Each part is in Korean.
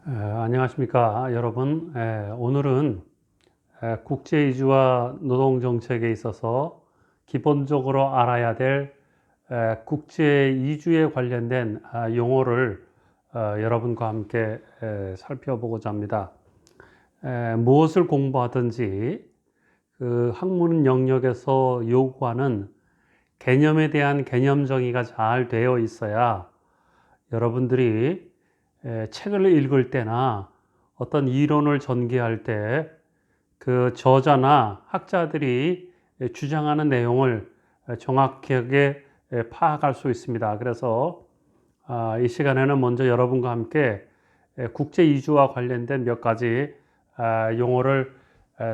안녕하십니까 여러분. 오늘은 국제이주와 노동정책에 있어서 기본적으로 알아야 될 국제이주에 관련된 용어를 여러분과 함께 살펴보고자 합니다. 무엇을 공부하든지 그 학문 영역에서 요구하는 개념에 대한 개념 정의가 잘 되어 있어야 여러분들이 책을 읽을 때나 어떤 이론을 전개할 때 그 저자나 학자들이 주장하는 내용을 정확하게 파악할 수 있습니다. 그래서 이 시간에는 먼저 여러분과 함께 국제 이주와 관련된 몇 가지 용어를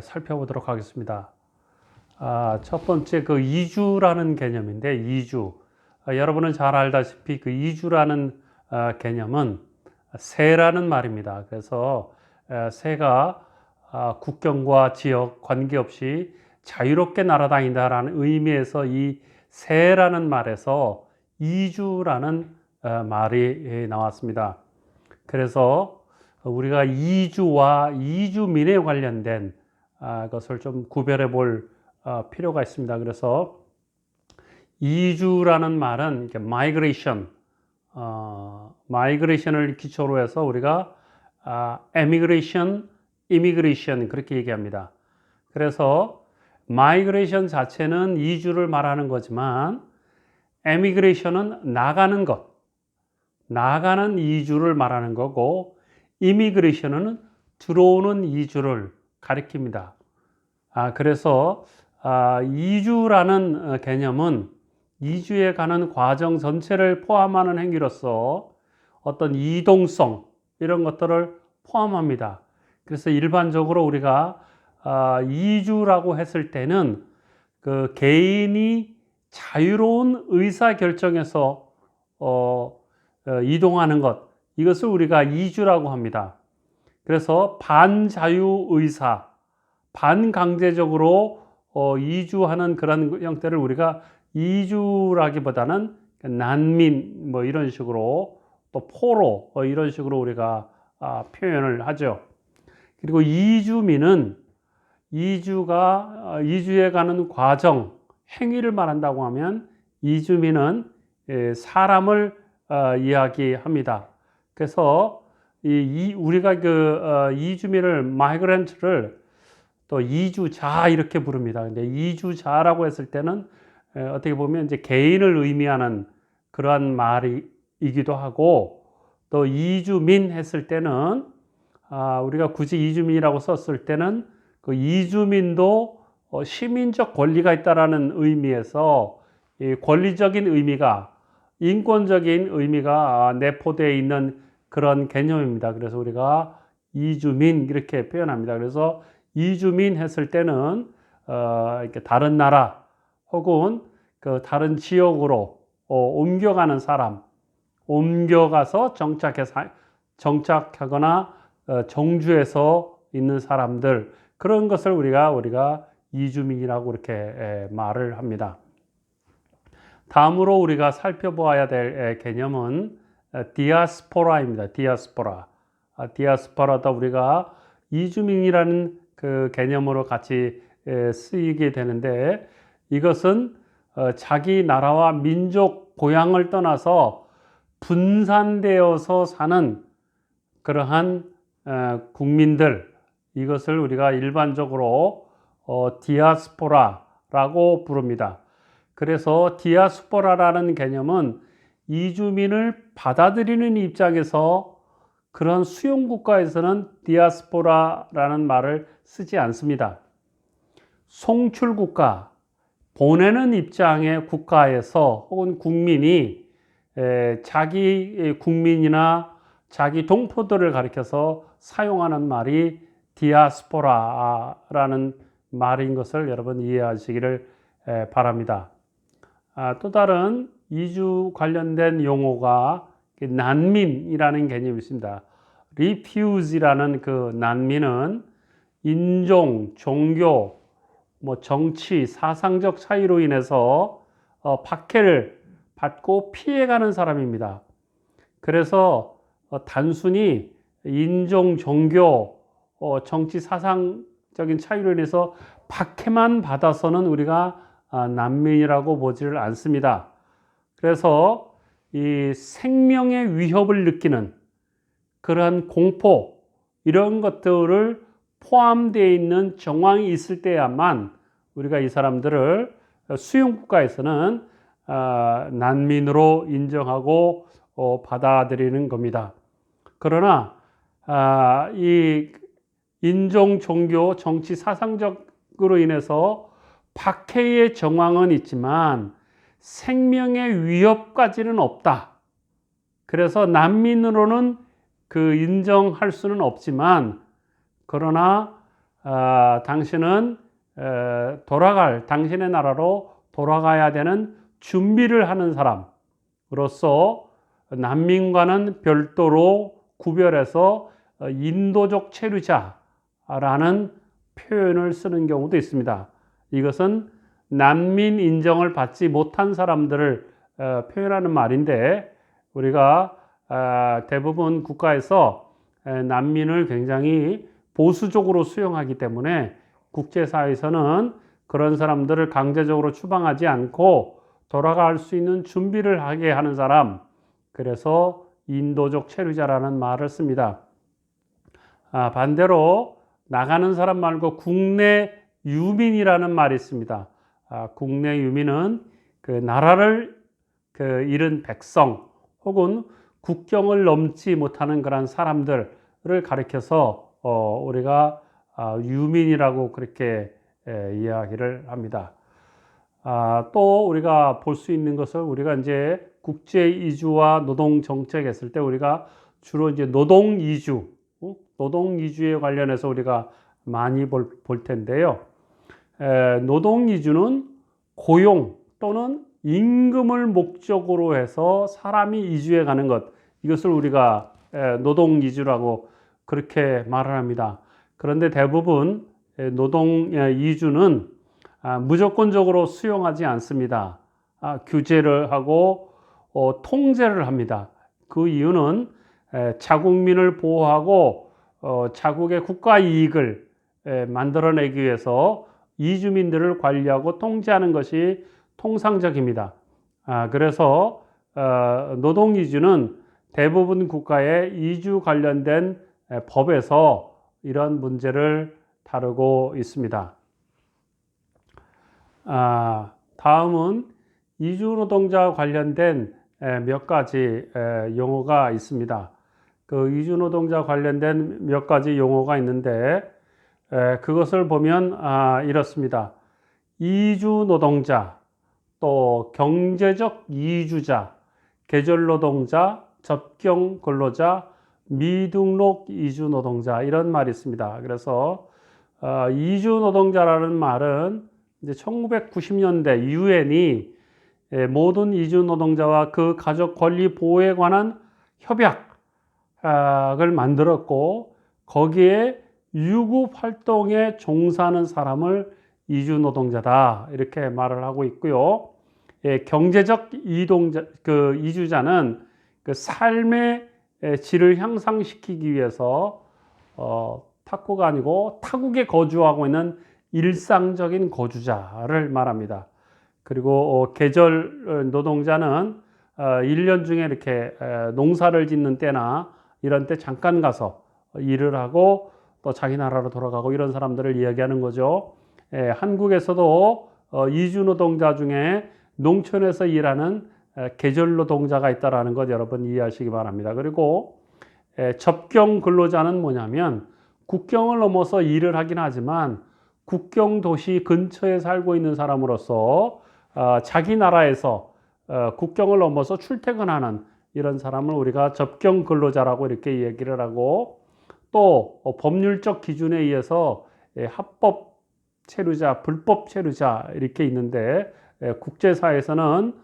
살펴보도록 하겠습니다. 첫 번째 그 이주라는 개념인데, 이주. 여러분은 잘 알다시피 그 이주라는 개념은 새라는 말입니다. 그래서 새가 국경과 지역 관계없이 자유롭게 날아다닌다라는 의미에서 이 새라는 말에서 이주라는 말이 나왔습니다. 그래서 우리가 이주와 이주민에 관련된 것을 좀 구별해 볼 필요가 있습니다. 그래서 이주라는 말은 migration, migration을 기초로 해서 우리가 emigration, immigration 그렇게 얘기합니다. 그래서 migration 자체는 이주를 말하는 거지만 emigration은 나가는 것, 나가는 이주를 말하는 거고 immigration은 들어오는 이주를 가리킵니다. 그래서 이주라는 개념은 이주에 가는 과정 전체를 포함하는 행위로서 어떤 이동성 이런 것들을 포함합니다. 그래서 일반적으로 우리가 이주라고 했을 때는 그 개인이 자유로운 의사 결정에서 이동하는 것, 이것을 우리가 이주라고 합니다. 그래서 반자유 의사, 반강제적으로 이주하는 그런 형태를 우리가 이주라기보다는 난민 뭐 이런 식으로 또 포로 이런 식으로 우리가 표현을 하죠. 그리고 이주민은 이주에 가는 과정, 행위를 말한다고 하면 이주민은 사람을 이야기합니다. 그래서 우리가 그 이주민을 마이그런트를 또 이주자 이렇게 부릅니다. 근데 이주자라고 했을 때는 어떻게 보면 이제 개인을 의미하는 그러한 말이기도 하고, 또 이주민 했을 때는 우리가 굳이 이주민이라고 썼을 때는 그 이주민도 시민적 권리가 있다라는 의미에서 이 권리적인 의미가, 인권적인 의미가 내포되어 있는 그런 개념입니다. 그래서 우리가 이주민 이렇게 표현합니다. 그래서 이주민 했을 때는 이렇게 다른 나라 혹은 그 다른 지역으로 옮겨가는 사람, 옮겨가서 정착하거나 정주해서 있는 사람들, 그런 것을 우리가 이주민이라고 이렇게 말을 합니다. 다음으로 우리가 살펴보아야 될 개념은 디아스포라입니다. 디아스포라도 우리가 이주민이라는 그 개념으로 같이 쓰이게 되는데, 이것은 자기 나라와 민족, 고향을 떠나서 분산되어서 사는 그러한 국민들, 이것을 우리가 일반적으로 디아스포라라고 부릅니다. 그래서 디아스포라라는 개념은 이주민을 받아들이는 입장에서 그런 수용국가에서는 디아스포라라는 말을 쓰지 않습니다. 송출국가, 보내는 입장의 국가에서 혹은 국민이 자기 국민이나 자기 동포들을 가리켜서 사용하는 말이 디아스포라라는 말인 것을 여러분 이해하시기를 바랍니다. 또 다른 이주 관련된 용어가 난민이라는 개념이 있습니다. refugee라는 그 난민은 인종, 종교, 정치, 사상적 차이로 인해서 박해를 받고 피해가는 사람입니다. 그래서 단순히 인종, 종교, 정치 사상적인 차이로 인해서 박해만 받아서는 우리가 난민이라고 보지를 않습니다. 그래서 이 생명의 위협을 느끼는 그러한 공포, 이런 것들을 포함되어 있는 정황이 있을 때야만 우리가 이 사람들을 수용국가에서는 난민으로 인정하고 받아들이는 겁니다. 그러나 이 인종, 종교, 정치, 사상적으로 인해서 박해의 정황은 있지만 생명의 위협까지는 없다. 그래서 난민으로는 인정할 수는 없지만, 그러나 당신은 당신의 나라로 돌아가야 되는 준비를 하는 사람으로서 난민과는 별도로 구별해서 인도적 체류자라는 표현을 쓰는 경우도 있습니다. 이것은 난민 인정을 받지 못한 사람들을 표현하는 말인데, 우리가 대부분 국가에서 난민을 굉장히 보수적으로 수용하기 때문에 국제사회에서는 그런 사람들을 강제적으로 추방하지 않고 돌아갈 수 있는 준비를 하게 하는 사람, 그래서 인도적 체류자라는 말을 씁니다. 반대로 나가는 사람 말고 국내 유민이라는 말이 있습니다. 국내 유민은 나라를 잃은 백성 혹은 국경을 넘지 못하는 그런 사람들을 가리켜서 우리가 유민이라고 그렇게 이야기를 합니다. 또 우리가 볼 수 있는 것은, 우리가 이제 국제 이주와 노동 정책 했을 때 우리가 주로 이제 노동 이주에 관련해서 우리가 많이 볼 텐데요. 노동 이주는 고용 또는 임금을 목적으로 해서 사람이 이주해 가는 것, 이것을 우리가 노동 이주라고 그렇게 말을 합니다. 그런데 대부분 노동 이주는 무조건적으로 수용하지 않습니다. 규제를 하고 통제를 합니다. 그 이유는 자국민을 보호하고 자국의 국가 이익을 만들어내기 위해서 이주민들을 관리하고 통제하는 것이 통상적입니다. 그래서 노동 이주는 대부분 국가의 이주 관련된 법에서 이런 문제를 다루고 있습니다. 다음은 이주 노동자와 관련된 몇 가지 용어가 있습니다. 이주 노동자 관련된 몇 가지 용어가 있는데, 그것을 보면 이렇습니다. 이주 노동자, 또 경제적 이주자, 계절 노동자, 접경 근로자, 미등록 이주 노동자, 이런 말이 있습니다. 그래서 이주 노동자라는 말은 이제 1990년대 유엔이 모든 이주 노동자와 그 가족 권리 보호에 관한 협약을 만들었고, 거기에 유급 활동에 종사하는 사람을 이주 노동자다, 이렇게 말을 하고 있고요. 경제적 이주자는 삶의 질을 향상시키기 위해서 타코가 아니고 타국에 거주하고 있는 일상적인 거주자를 말합니다. 그리고 계절 노동자는 1년 중에 이렇게 농사를 짓는 때나 이런 때 잠깐 가서 일을 하고 또 자기 나라로 돌아가고, 이런 사람들을 이야기하는 거죠. 한국에서도 이주 노동자 중에 농촌에서 일하는 계절 노동자가 있다는 것 여러분 이해하시기 바랍니다. 그리고 접경 근로자는 뭐냐면, 국경을 넘어서 일을 하긴 하지만 국경 도시 근처에 살고 있는 사람으로서 자기 나라에서 국경을 넘어서 출퇴근하는 이런 사람을 우리가 접경 근로자라고 이렇게 얘기를 하고, 또 법률적 기준에 의해서 합법 체류자, 불법 체류자 이렇게 있는데, 국제사회에서는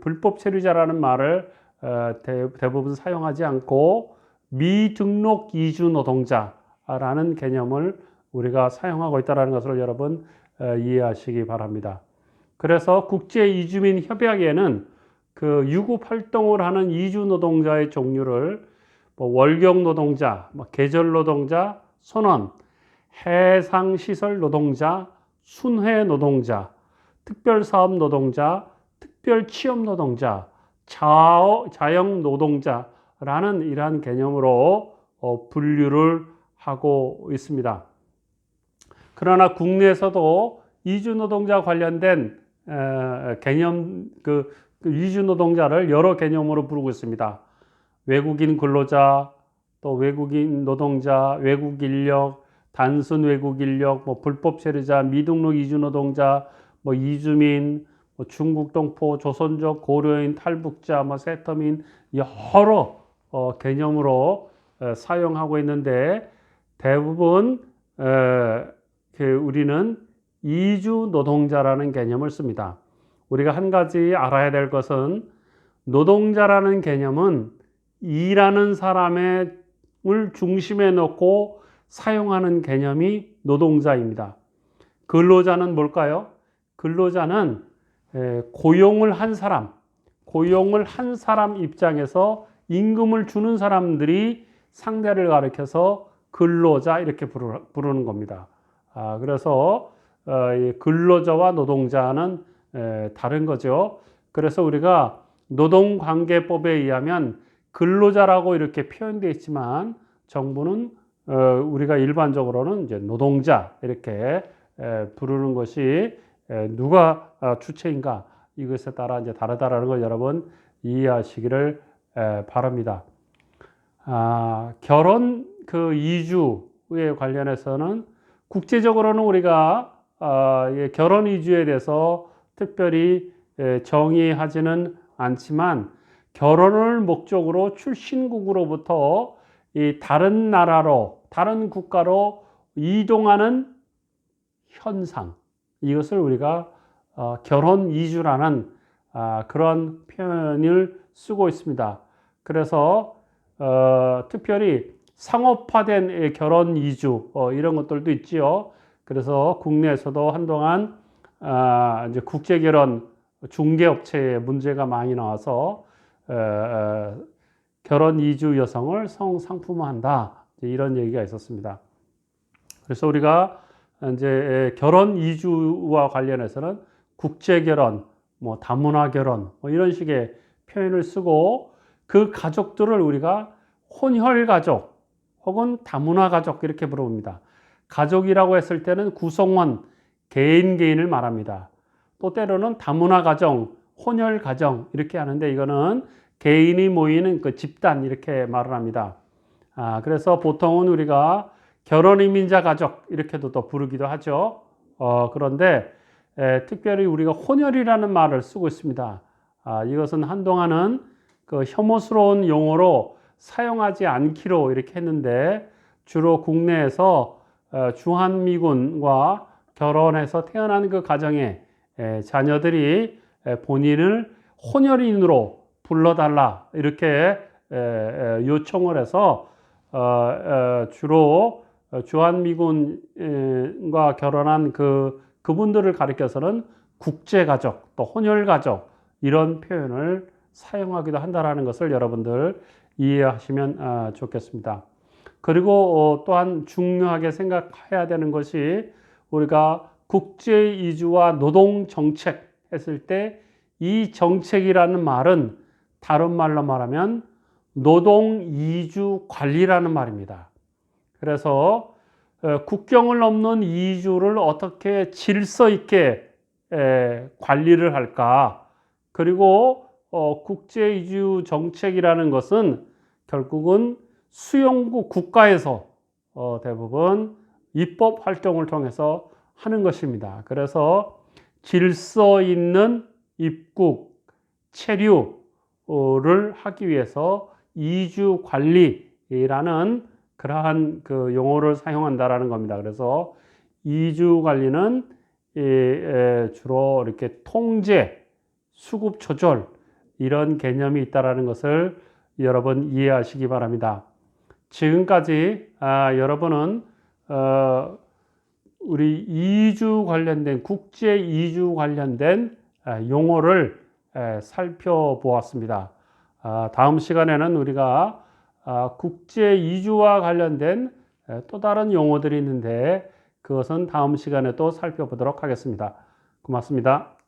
불법 체류자라는 말을 대부분 사용하지 않고 미등록 이주 노동자라는 개념을 우리가 사용하고 있다는 것을 여러분 이해하시기 바랍니다. 그래서 국제 이주민 협약에는 유급 활동을 하는 이주 노동자의 종류를 뭐 월경 노동자, 뭐 계절 노동자, 선원, 해상 시설 노동자, 순회 노동자, 특별사업 노동자, 특별취업 노동자, 자영 노동자라는 이러한 개념으로 분류를 하고 있습니다. 그러나 국내에서도 이주 노동자 관련된 개념, 그 이주 노동자를 여러 개념으로 부르고 있습니다. 외국인 근로자, 또 외국인 노동자, 외국 인력, 단순 외국 인력, 뭐 불법 체류자, 미등록 이주 노동자, 뭐 이주민, 뭐 중국 동포, 조선족, 고려인, 탈북자, 뭐 세터민 여러 개념으로 사용하고 있는데 대부분 우리는 이주 노동자라는 개념을 씁니다. 우리가 한 가지 알아야 될 것은 노동자라는 개념은 일하는 사람을 중심에 놓고 사용하는 개념이 노동자입니다. 근로자는 뭘까요? 근로자는 고용을 한 사람 입장에서 임금을 주는 사람들이 상대를 가리켜서 근로자 이렇게 부르는 겁니다. 그래서 근로자와 노동자는 다른 거죠. 그래서 우리가 노동관계법에 의하면 근로자라고 이렇게 표현되어 있지만 정부는 우리가 일반적으로는 이제 노동자 이렇게 부르는 것이 누가 주체인가 이것에 따라 이제 다르다라는 걸 여러분 이해하시기를 바랍니다. 결혼 이주에 관련해서는 국제적으로는 우리가 결혼 이주에 대해서 특별히 정의하지는 않지만 결혼을 목적으로 출신국으로부터 이 다른 나라로 다른 국가로 이동하는 현상 이것을 우리가 결혼 이주라는 그런 표현을 쓰고 있습니다. 그래서 특별히 상업화된 결혼 이주 이런 것들도 있지요. 그래서 국내에서도 한동안 이제 국제 결혼 중개업체에 문제가 많이 나와서 결혼 이주 여성을 성상품화한다 이런 얘기가 있었습니다. 그래서 우리가 이제 결혼 이주와 관련해서는 국제 결혼, 뭐 다문화 결혼 뭐 이런 식의 표현을 쓰고 그 가족들을 우리가 혼혈 가족 혹은 다문화 가족 이렇게 부릅니다. 가족이라고 했을 때는 구성원 개인을 말합니다. 또 때로는 다문화 가정, 혼혈 가정 이렇게 하는데 이거는 개인이 모이는 그 집단 이렇게 말을 합니다. 그래서 보통은 우리가 결혼 이민자 가족 이렇게도 또 부르기도 하죠. 그런데 특별히 우리가 혼혈이라는 말을 쓰고 있습니다. 이것은 한동안은 그 혐오스러운 용어로 사용하지 않기로 이렇게 했는데 주로 국내에서 주한미군과 결혼해서 태어난 그 가정의 자녀들이 본인을 혼혈인으로 불러달라 이렇게 요청을 해서 주로 주한미군과 결혼한 그분들을 가리켜서는 국제가족 또 혼혈가족 이런 표현을 사용하기도 한다는 것을 여러분들 이해하시면 좋겠습니다. 그리고 또한 중요하게 생각해야 되는 것이 우리가 국제 이주와 노동 정책 했을 때 이 정책이라는 말은 다른 말로 말하면 노동 이주 관리라는 말입니다. 그래서 국경을 넘는 이주를 어떻게 질서 있게 관리를 할까? 그리고 국제 이주 정책이라는 것은 결국은 수용국 국가에서 대부분 입법 활동을 통해서 하는 것입니다. 그래서 질서 있는 입국, 체류를 하기 위해서 이주 관리라는 그러한 그 용어를 사용한다라는 겁니다. 그래서 이주 관리는 주로 이렇게 통제, 수급 조절 이런 개념이 있다라는 것을 여러분 이해하시기 바랍니다. 지금까지 여러분은 우리 이주 관련된 국제 이주 관련된 용어를 살펴보았습니다. 다음 시간에는 우리가 국제 이주와 관련된 또 다른 용어들이 있는데 그것은 다음 시간에 또 살펴보도록 하겠습니다. 고맙습니다.